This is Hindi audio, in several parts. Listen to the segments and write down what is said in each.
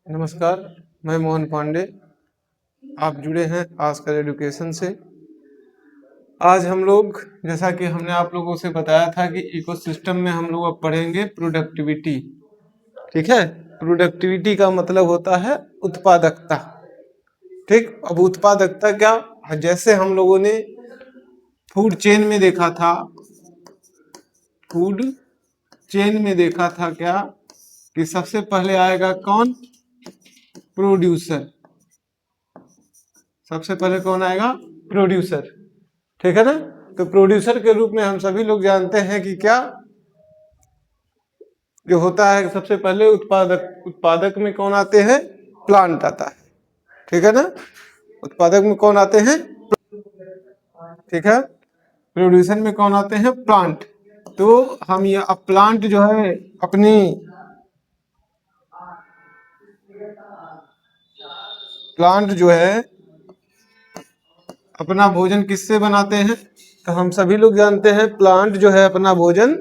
नमस्कार, मैं मोहन पांडे। आप जुड़े हैं आजकल एजुकेशन से। आज हम लोग, जैसा कि हमने आप लोगों से बताया था कि इकोसिस्टम में हम लोग अब पढ़ेंगे प्रोडक्टिविटी। ठीक है, प्रोडक्टिविटी का मतलब होता है उत्पादकता। ठीक, अब उत्पादकता क्या, जैसे हम लोगों ने फूड चेन में देखा था, फूड चेन में देखा था क्या कि सबसे पहले आएगा कौन? प्रोड्यूसर। सबसे पहले कौन आएगा? प्रोड्यूसर। ठीक है ना। तो प्रोड्यूसर के रूप में हम सभी लोग जानते हैं कि क्या जो होता है, सबसे पहले उत्पादक में कौन आते हैं? प्लांट आता है। ठीक है ना। उत्पादक में कौन आते हैं? ठीक है। प्रोड्यूसर में कौन आते हैं? प्लांट। तो हम ये अब प्लांट जो है अपनी प्लांट जो है अपना भोजन किससे बनाते हैं? तो हम सभी लोग जानते हैं प्लांट जो है अपना भोजन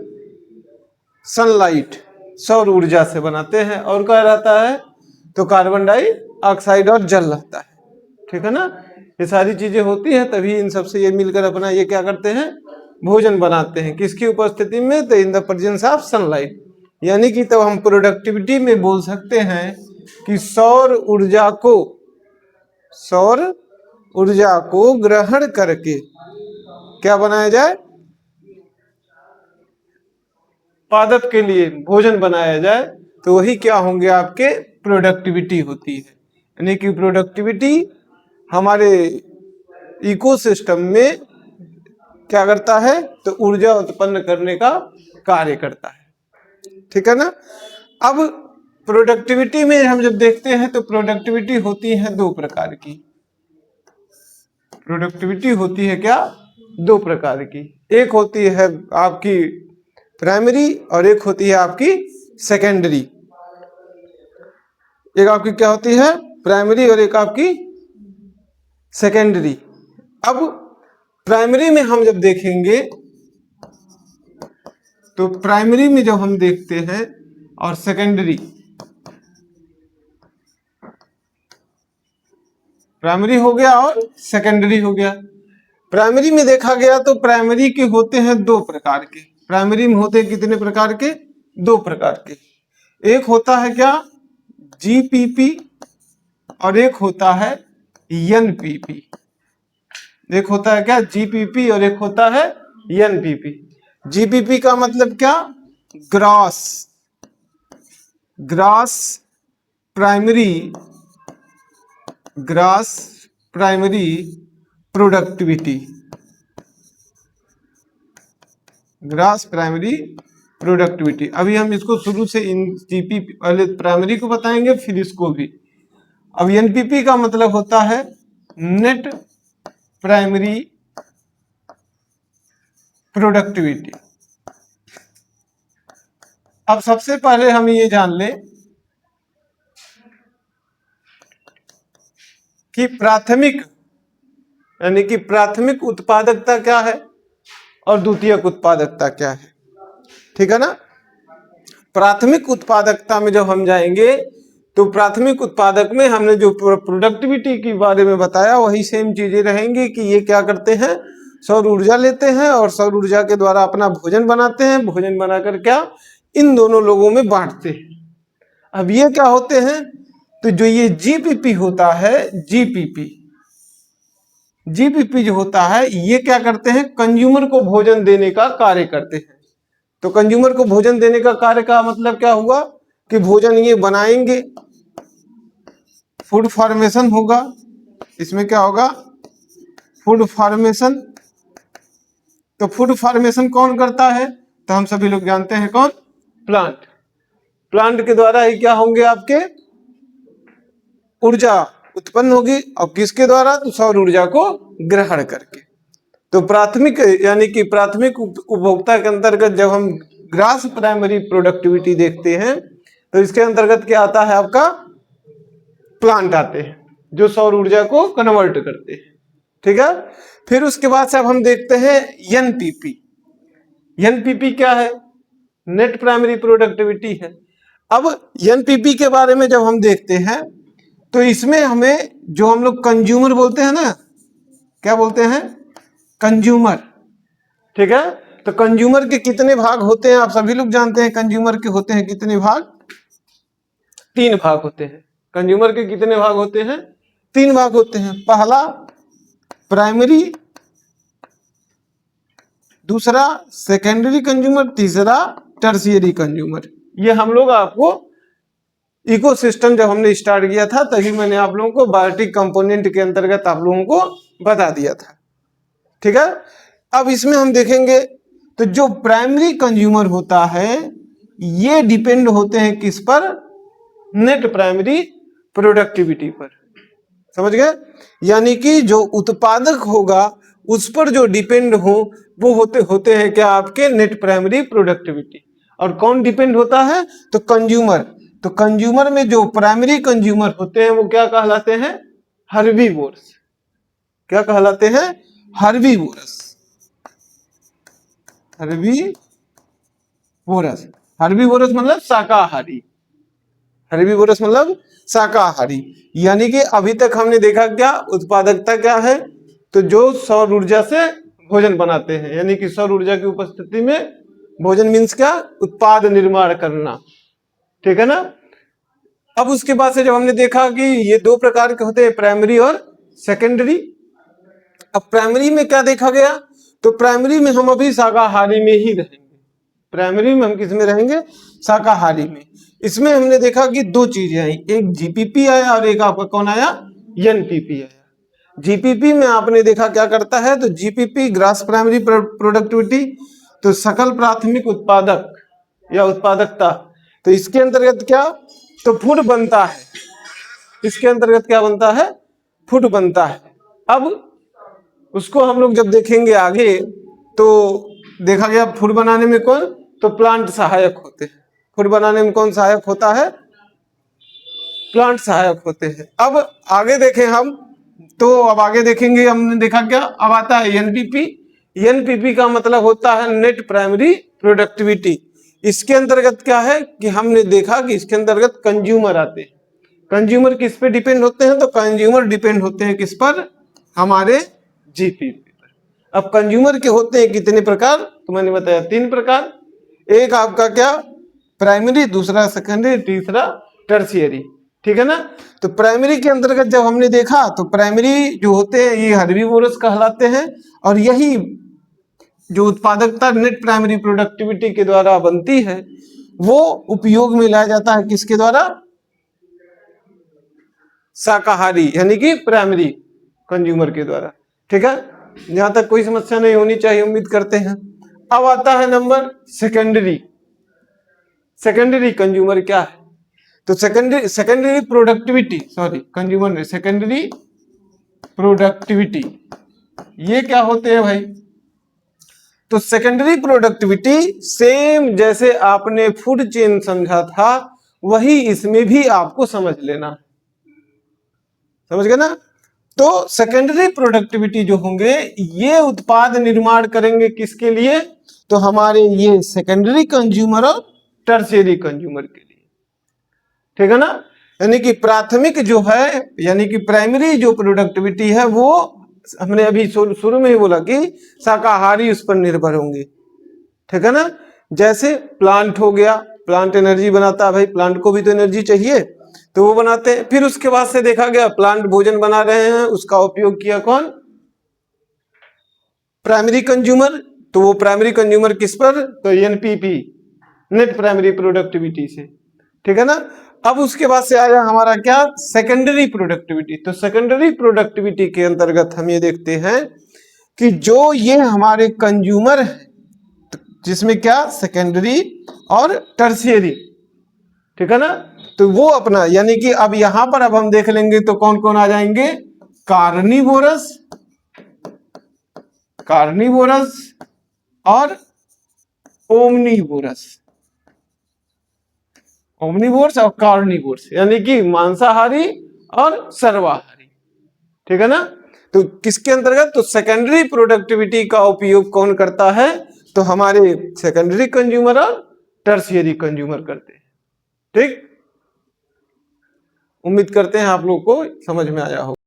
सनलाइट, सौर ऊर्जा से बनाते हैं। और क्या रहता है? तो कार्बन डाइऑक्साइड और जल रहता है। ठीक है ना। ये सारी चीजें होती हैं, तभी इन सबसे ये मिलकर अपना ये क्या करते हैं? भोजन बनाते हैं। किसकी उपस्थिति में? तो in the presence of sunlight. यानी कि तब हम प्रोडक्टिविटी में बोल सकते हैं कि सौर ऊर्जा को ग्रहण करके क्या बनाया जाए? उत्पादक के लिए भोजन बनाया जाए, तो वही क्या होंगे? आपके प्रोडक्टिविटी होती है। यानी कि प्रोडक्टिविटी हमारे इकोसिस्टम में क्या करता है? तो ऊर्जा उत्पन्न करने का कार्य करता है। ठीक है ना। अब प्रोडक्टिविटी में हम जब देखते हैं तो प्रोडक्टिविटी होती है दो प्रकार की। प्रोडक्टिविटी होती है क्या? दो प्रकार की। एक होती है आपकी प्राइमरी और एक होती है आपकी सेकेंडरी। एक आपकी क्या होती है? प्राइमरी और एक आपकी सेकेंडरी। अब प्राइमरी में हम जब देखेंगे तो प्राइमरी में जब हम देखते हैं और सेकेंडरी, प्राइमरी हो गया और सेकेंडरी हो गया। प्राइमरी में देखा गया तो प्राइमरी के होते हैं दो प्रकार के। प्राइमरी में होते हैं कितने प्रकार के? दो प्रकार के। एक होता है क्या? जीपीपी और एक होता है एनपीपी। एक होता है क्या? जीपीपी और एक होता है एनपीपी। जीपीपी का मतलब क्या? Gross primary gross primary productivity. Gross primary productivity. अभी हम इसको शुरू से इन जीपीपी पहले प्राइमरी को बताएंगे, फिर इसको भी। अब एनपीपी का मतलब होता है नेट प्राइमरी प्रोडक्टिविटी। अब सबसे पहले हम ये जान लें कि प्राथमिक यानी कि प्राथमिक उत्पादकता क्या है और द्वितीयक उत्पादकता क्या है। ठीक है ना। प्राथमिक उत्पादकता में जब हम जाएंगे तो प्राथमिक उत्पादक में हमने जो प्रोडक्टिविटी के बारे में बताया वही सेम चीजें रहेंगी कि ये क्या करते हैं? सौर ऊर्जा लेते हैं और सौर ऊर्जा के द्वारा अपना भोजन बनाते हैं। भोजन बनाकर क्या इन दोनों लोगों में बांटते हैं। अब ये क्या होते हैं? तो जो ये जीपीपी होता है, जीपीपी जो होता है ये क्या करते हैं? कंज्यूमर को भोजन देने का कार्य करते हैं। तो कंज्यूमर को भोजन देने का कार्य का मतलब क्या हुआ कि भोजन ये बनाएंगे, फूड फॉर्मेशन होगा। इसमें क्या होगा? Food formation. तो फूड फॉर्मेशन कौन करता है? तो हम सभी लोग जानते हैं कौन? प्लांट। प्लांट के द्वारा ही क्या होंगे? आपके ऊर्जा उत्पन्न होगी। और किसके द्वारा? तो सौर ऊर्जा को ग्रहण करके। तो प्राथमिक यानी कि प्राथमिक उपभोक्ता के अंतर्गत जब हम ग्रॉस प्राइमरी प्रोडक्टिविटी देखते हैं तो इसके अंतर्गत क्या आता है? आपका प्लांट आते हैं जो सौर ऊर्जा को कन्वर्ट करते हैं। ठीक है। फिर उसके बाद से अब हम देखते हैं एनपीपी। एनपीपी क्या है? नेट प्राइमरी प्रोडक्टिविटी है। अब एनपीपी के बारे में जब हम देखते हैं तो इसमें हमें जो हम लोग कंज्यूमर बोलते हैं ना, क्या बोलते हैं, कंज्यूमर, ठीक है। तो कंज्यूमर के कितने भाग होते हैं आप सभी लोग जानते हैं। कंज्यूमर के होते हैं कितने भाग, 3 भाग होते हैं। कंज्यूमर के कितने भाग होते हैं, 3 भाग होते हैं। पहला प्राइमरी, दूसरा सेकेंडरी कंज्यूमर, तीसरा टर्शियरी कंज्यूमर। ये हम लोग आपको इकोसिस्टम जब हमने स्टार्ट किया था तभी मैंने आप लोगों को बायोटिक कंपोनेंट के अंतर्गत आप लोगों को बता दिया था, ठीक है। अब इसमें हम देखेंगे तो जो प्राइमरी कंज्यूमर होता है ये डिपेंड होते हैं किस पर, नेट प्राइमरी प्रोडक्टिविटी पर, समझ गए। यानी कि जो उत्पादक होगा उस पर जो डिपेंड हो वो होते हैं क्या, आपके नेट प्राइमरी प्रोडक्टिविटी। और कौन डिपेंड होता है, तो कंज्यूमर। तो कंज्यूमर में जो प्राइमरी कंज्यूमर होते हैं वो क्या कहलाते हैं, हर्बीवोरस। क्या कहलाते हैं, हर्बीवोरस। हर्बीवोरस, हर्बीवोरस मतलब शाकाहारी, हर्बीवोरस मतलब शाकाहारी। यानी कि अभी तक हमने देखा क्या, उत्पादकता क्या है, तो जो सौर ऊर्जा से भोजन बनाते हैं, यानी कि सौर ऊर्जा की उपस्थिति में भोजन मीन्स क्या, उत्पाद निर्माण करना, ठीक है ना। अब उसके बाद से जब हमने देखा कि ये 2 प्रकार के होते हैं, प्राइमरी और सेकेंडरी। अब प्राइमरी में क्या देखा गया, तो प्राइमरी में हम अभी शाकाहारी में ही रहेंगे। प्राइमरी में हम किस में रहेंगे, शाकाहारी में। इसमें हमने देखा कि 2 चीजें आई, एक जीपीपी आया और एक आपका कौन आया, एनपीपी आया। जीपीपी में आपने देखा क्या करता है, तो जीपीपी ग्रास प्राइमरी प्रोडक्टिविटी, तो सकल प्राथमिक उत्पादक या उत्पादकता। तो इसके अंतर्गत क्या, तो फूड बनता है, इसके अंतर्गत क्या बनता है, फूड बनता है। अब उसको हम लोग जब देखेंगे आगे तो देखा गया फूड बनाने में कौन, तो प्लांट सहायक होते हैं। फूड बनाने में कौन सहायक होता है, प्लांट सहायक होते हैं। अब आगे देखें हम, तो अब आगे देखेंगे, हमने देखा क्या, अब आता है एनपीपी। एनपीपी का मतलब होता है नेट प्राइमरी प्रोडक्टिविटी। इसके अंतर्गत क्या है कि हमने देखा कि इसके अंतर्गत कंज्यूमर आते हैं। कंज्यूमर किस पे डिपेंड होते हैं, तो कंज्यूमर डिपेंड होते हैं किस पर, हमारे जीपीपी पर। अब कंज्यूमर के होते हैं कितने प्रकार, तो मैंने बताया 3 प्रकार। एक आपका क्या, प्राइमरी, दूसरा सेकेंडरी, तीसरा टर्शियरी, ठीक है ना। तो प्राइमरी के अंतर्गत जब हमने देखा तो प्राइमरी जो होते हैं ये हर्बीवोरस कहलाते हैं, और यही जो उत्पादकता नेट प्राइमरी प्रोडक्टिविटी के द्वारा बनती है वो उपयोग में लाया जाता है किसके द्वारा, शाकाहारी यानी कि प्राइमरी कंज्यूमर के द्वारा, ठीक है। यहां तक कोई समस्या नहीं होनी चाहिए, उम्मीद करते हैं। अब आता है नंबर सेकेंडरी। सेकेंडरी कंज्यूमर क्या है, तो सेकेंडरी प्रोडक्टिविटी, सॉरी कंज्यूमर नहीं, सेकेंडरी प्रोडक्टिविटी ये क्या होते हैं भाई, तो सेकेंडरी प्रोडक्टिविटी सेम जैसे आपने फूड चेन समझा था वही इसमें भी आपको समझ लेना, समझ गए ना। तो सेकेंडरी प्रोडक्टिविटी जो होंगे ये उत्पाद निर्माण करेंगे किसके लिए, तो हमारे ये सेकेंडरी कंज्यूमर और टर्शियरी कंज्यूमर के लिए, ठीक है ना। यानी कि प्राथमिक जो है, यानी कि प्राइमरी जो प्रोडक्टिविटी है वो हमने अभी शुरू में ही बोला कि शाकाहारी उस पर निर्भर होंगे, ठीक है ना। जैसे प्लांट हो गया, प्लांट एनर्जी बनाता है, भाई प्लांट को भी तो एनर्जी चाहिए तो वो बनाते हैं। फिर उसके बाद से देखा गया प्लांट भोजन बना रहे हैं, उसका उपयोग किया कौन, प्राइमरी कंज्यूमर। तो वो प्राइमरी कंज्यूमर किस पर, तो एनपीपी नेट प्राइमरी प्रोडक्टिविटी से, ठीक है ना। अब उसके बाद से आया हमारा क्या, सेकेंडरी प्रोडक्टिविटी। तो सेकेंडरी प्रोडक्टिविटी के अंतर्गत हम ये देखते हैं कि जो ये हमारे कंज्यूमर है जिसमें क्या, सेकेंडरी और टर्शियरी, ठीक है ना। तो वो अपना यानी कि अब यहां पर अब हम देख लेंगे तो कौन कौन आ जाएंगे, कार्निवोरस, कार्निवोरस और ओमनीवोरस, ओमनीवोर्स और कार्निवोर्स यानी कि मांसाहारी और सर्वाहारी, ठीक है ना। तो किसके अंतर्गत, तो सेकेंडरी प्रोडक्टिविटी का उपयोग कौन करता है, तो हमारे सेकेंडरी कंज्यूमर और टर्शियरी कंज्यूमर करते हैं, ठीक, उम्मीद करते हैं आप लोग को समझ में आया होगा।